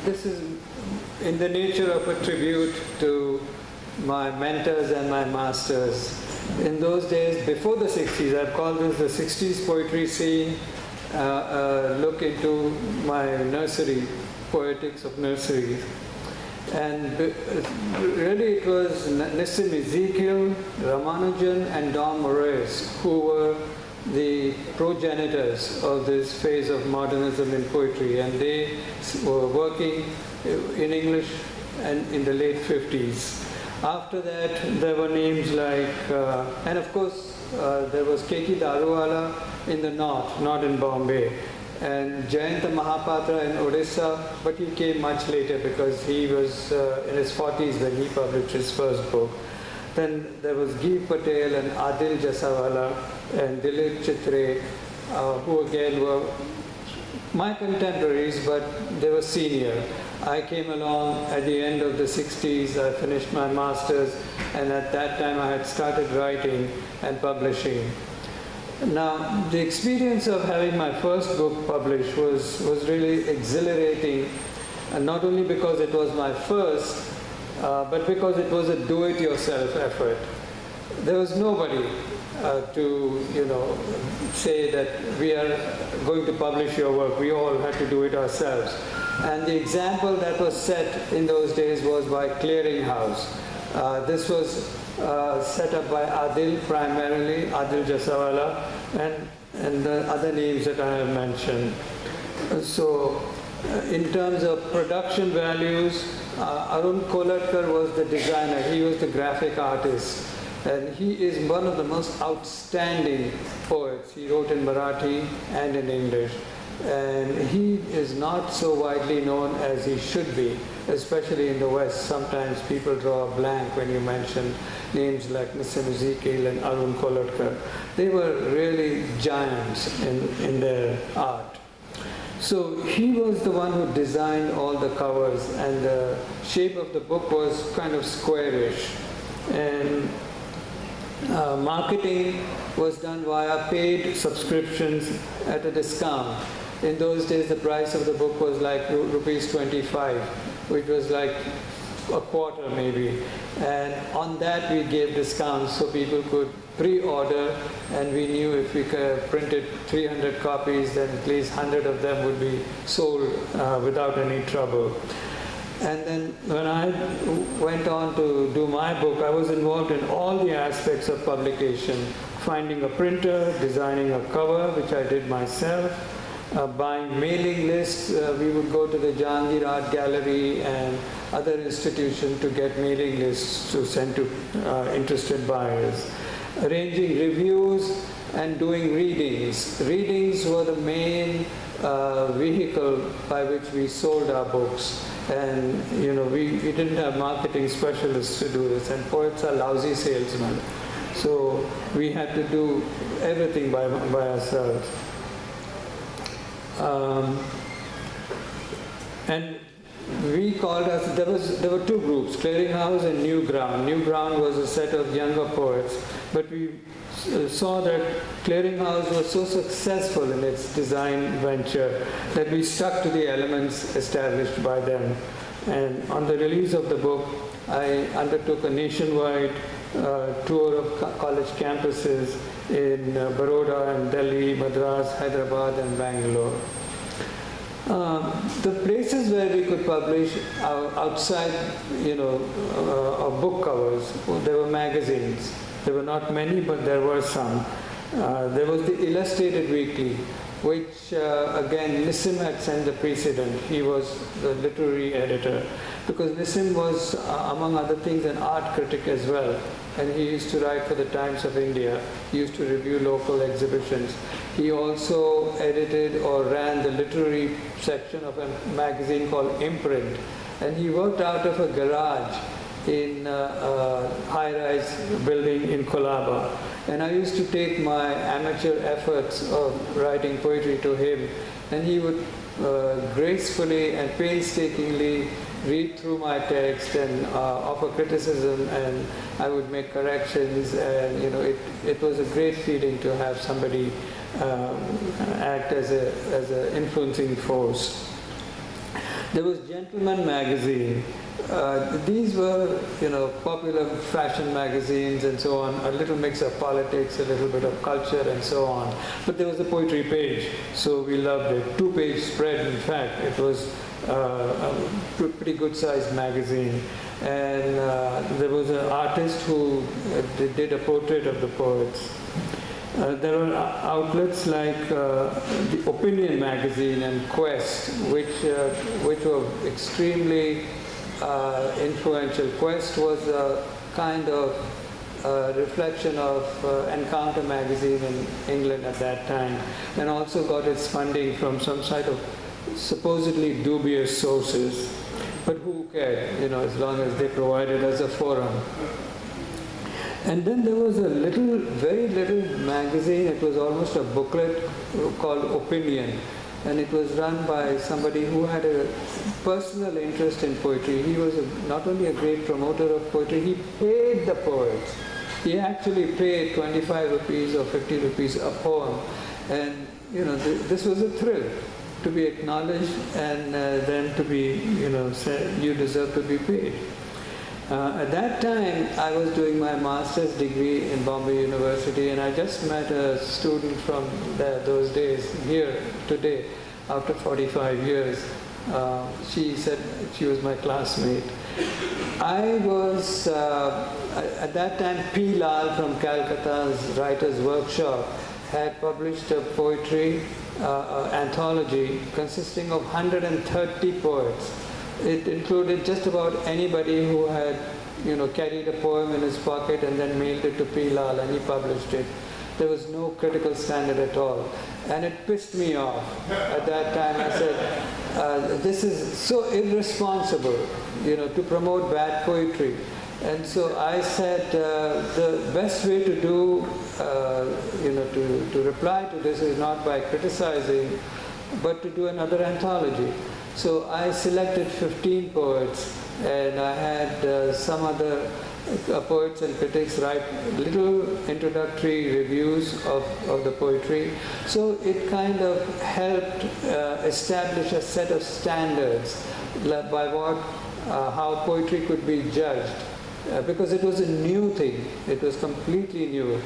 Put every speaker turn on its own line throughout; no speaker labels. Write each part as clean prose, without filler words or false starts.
this is in the nature of a tribute to my mentors and my masters. In those days, before the 60s, I've called this the 60s poetry scene, look into my nursery, poetics of nurseries. And really it was Nissim Ezekiel, Ramanujan and Don Moraes who were the progenitors of this phase of modernism in poetry, and they were working in English and in the late 50s. After that, there were names like, and of course, there was K.K. Daruwala in the north, not in Bombay, and Jayanta Mahapatra in Odisha, but he came much later because he was in his 40s when he published his first book. Then there was Guy Patel and Adil Jasawala and Dilip Chitre, who again were my contemporaries, but they were senior. I came along at the end of the 60s, I finished my master's, and at that time I had started writing and publishing. Now, the experience of having my first book published was really exhilarating, and not only because it was my first, but because it was a do-it-yourself effort. There was nobody to, say that we are going to publish your work. We all had to do it ourselves. And the example that was set in those days was by Clearinghouse. This was set up by Adil primarily, Adil Jasawala, and the other names that I have mentioned. So, in terms of production values, Arun Kolatkar was the designer, he was the graphic artist, and he is one of the most outstanding poets. He wrote in Marathi and in English, and he is not so widely known as he should be, especially in the West. Sometimes people draw a blank when you mention names like Nissim Ezekiel and Arun Kolatkar. They were really giants in their art. So he was the one who designed all the covers, and the shape of the book was kind of squarish. And marketing was done via paid subscriptions at a discount. In those days, the price of the book was like rupees 25, which was like a quarter maybe. And on that, we gave discounts so people could pre-order, and we knew if we printed 300 copies, then at least 100 of them would be sold without any trouble. And then when I went on to do my book, I was involved in all the aspects of publication, finding a printer, designing a cover, which I did myself, buying mailing lists. We would go to the Jahangir Art Gallery and other institutions to get mailing lists to send to interested buyers. Arranging reviews and doing readings. Readings were the main vehicle by which we sold our books. And we didn't have marketing specialists to do this, and poets are lousy salesmen. So we had to do everything by ourselves. And we called us, there were two groups, Clearinghouse and New Ground. New Ground was a set of younger poets, but we saw that Clearinghouse was so successful in its design venture that we stuck to the elements established by them. And on the release of the book, I undertook a nationwide tour of college campuses in Baroda and Delhi, Madras, Hyderabad and Bangalore. The places where we could publish outside, of book covers, there were magazines. There were not many, but there were some. There was the Illustrated Weekly, which again Nissim had sent the precedent. He was the literary editor, because Nissim was, among other things, an art critic as well. And he used to write for the Times of India. He used to review local exhibitions. He also edited or ran the literary section of a magazine called Imprint. And he worked out of a garage in a high-rise building in Colaba. And I used to take my amateur efforts of writing poetry to him, and he would gracefully and painstakingly read through my text and offer criticism, and I would make corrections, and it was a great feeling to have somebody act as an influencing force. There was Gentleman magazine. These were, popular fashion magazines and so on, a little mix of politics, a little bit of culture and so on. But there was a poetry page, so we loved it. 2-page spread, in fact. It was a pretty good-sized magazine. And there was an artist who did a portrait of the poets. There were outlets like the Opinion magazine and Quest, which were extremely influential. Quest was a kind of reflection of Encounter magazine in England at that time, and also got its funding from some sort of supposedly dubious sources. But who cared, as long as they provided us a forum. And then there was a very little magazine, it was almost a booklet called Opinion. And it was run by somebody who had a personal interest in poetry. He was not only a great promoter of poetry, he paid the poets. He actually paid 25 rupees or 50 rupees a poem. And, this was a thrill to be acknowledged and then to be, said, you deserve to be paid. At that time, I was doing my master's degree in Bombay University, and I just met a student from those days here today, after 45 years. She said she was my classmate. I was, at that time, P. Lal from Calcutta's Writers' Workshop had published a poetry anthology consisting of 130 poets. It included just about anybody who had, carried a poem in his pocket and then mailed it to P. Lal, and he published it. There was no critical standard at all. And it pissed me off. At that time I said, this is so irresponsible, to promote bad poetry. And so I said, the best way to do, to reply to this is not by criticizing, but to do another anthology. So I selected 15 poets, and I had some other poets and critics write little introductory reviews of the poetry. So it kind of helped establish a set of standards by how poetry could be judged. Because it was a new thing. It was completely new.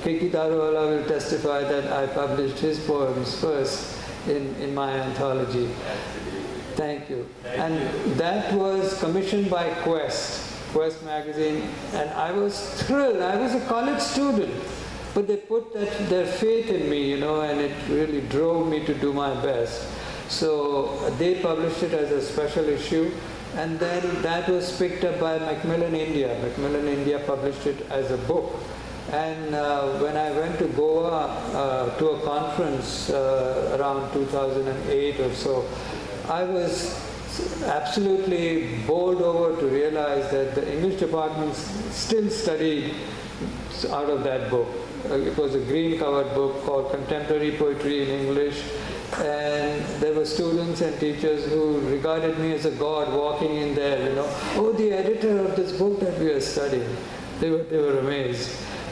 K.K. Daruwala will testify that I published his poems first in my anthology. Thank you. And that was commissioned by Quest magazine, and I was thrilled. I was a college student, but they put their faith in me, and it really drove me to do my best. So they published it as a special issue, and then that was picked up by Macmillan India. Macmillan India published it as a book. And when I went to Goa to a conference around 2008 or so, I was absolutely bowled over to realize that the English department still studied out of that book. It was a green-covered book called Contemporary Poetry in English, and there were students and teachers who regarded me as a god walking in there, oh, the editor of this book that we are studying. They were amazed.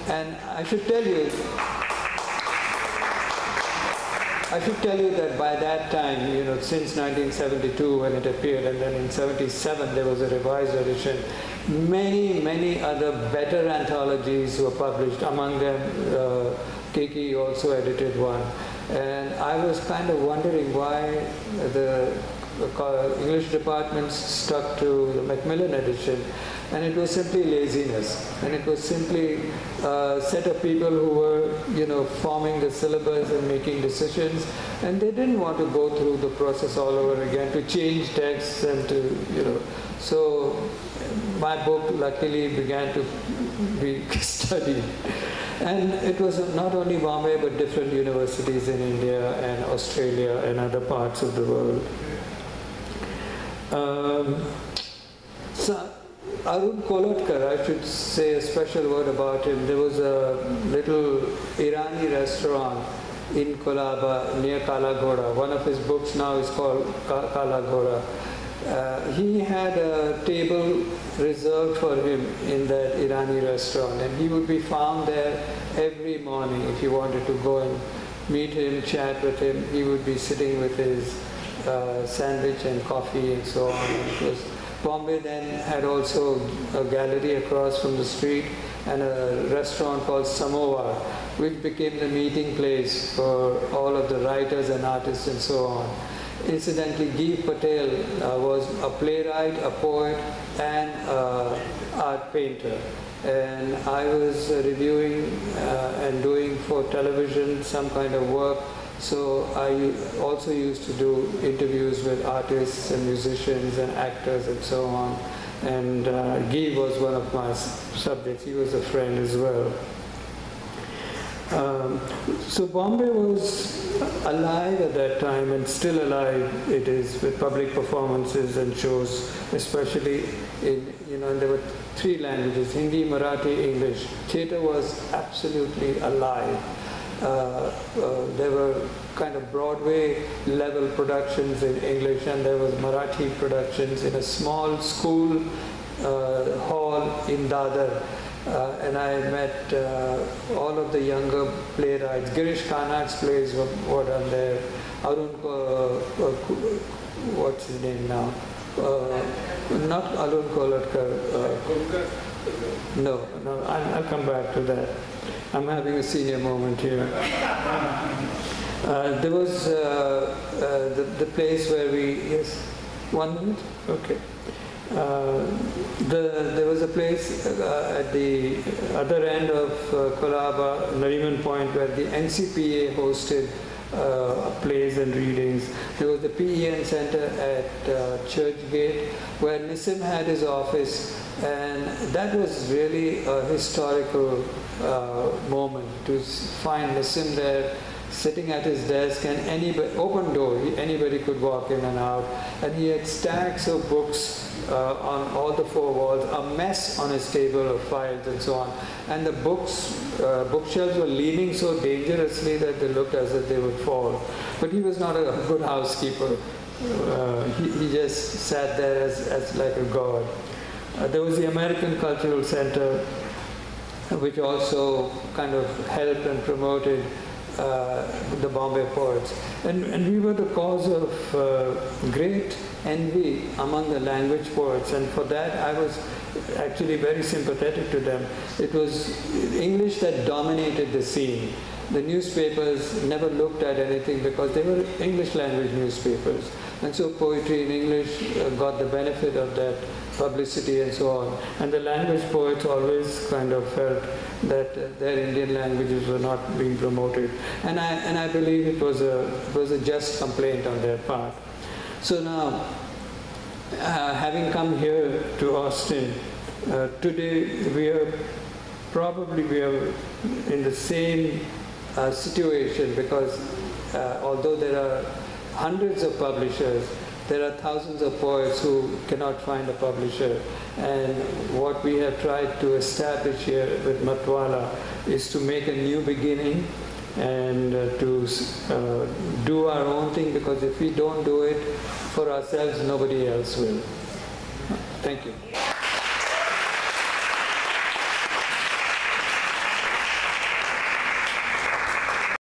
And I should tell you that by that time, since 1972 when it appeared, and then in 77 there was a revised edition, many other better anthologies were published. Among them, K.K. also edited one. And I was kind of wondering why the English department stuck to the Macmillan edition. And it was simply laziness. And it was simply a set of people who were, forming the syllabus and making decisions. And they didn't want to go through the process all over again to change texts and to, So my book luckily began to be studied. And it was not only Bombay, but different universities in India and Australia and other parts of the world. So Arun Kolotkar, I should say a special word about him. There was a little Irani restaurant in Kolaba near Kala Ghoda. One of his books now is called Kala Ghoda. He had a table reserved for him in that Irani restaurant, and he would be found there every morning. If you wanted to go and meet him, chat with him, he would be sitting with his sandwich and coffee and so on. It was, Bombay then had also a gallery across from the street and a restaurant called Samovar, which became the meeting place for all of the writers and artists and so on. Incidentally, Guy Patel was a playwright, a poet, and art painter. And I was reviewing and doing for television some kind of work. So I also used to do interviews with artists and musicians and actors and so on. And Guy was one of my subjects. He was a friend as well. So Bombay was alive at that time, and still alive it is, with public performances and shows, especially in, and there were 3 languages, Hindi, Marathi, English. Theatre was absolutely alive. There were kind of Broadway level productions in English, and there was Marathi productions in a small school hall in Dadar. And I met all of the younger playwrights. Girish Khanat's plays were done there. Arun, what's his name now? Not Arun Kolatkar. No, I'll come back to that. I'm having a senior moment here. There was the place where we, yes, 1 minute? Okay. There was a place at the other end of Colaba, Nariman Point, where the NCPA hosted plays and readings. There was the PEN Center at Churchgate, where Nissim had his office, and that was really a historical moment to find Nissim there, sitting at his desk, and anybody, open door, anybody could walk in and out, and he had stacks of books on all the 4 walls, a mess on his table of files and so on, and the bookshelves were leaning so dangerously that they looked as if they would fall. But he was not a good housekeeper. He just sat there as like a god. There was the American Cultural Center, which also kind of helped and promoted the Bombay poets. And we were the cause of great envy among the language poets, and for that I was actually very sympathetic to them. It was English that dominated the scene. The newspapers never looked at anything because they were English language newspapers. And so poetry in English got the benefit of that publicity and so on. And the language poets always kind of felt that their Indian languages were not being promoted. And I believe it was a just complaint on their part. So now, having come here to Austin, today we are in the same situation, because although there are hundreds of publishers, there are thousands of poets who cannot find a publisher. And what we have tried to establish here with Matwala is to make a new beginning and to do our own thing, because if we don't do it for ourselves, nobody else will. Thank you.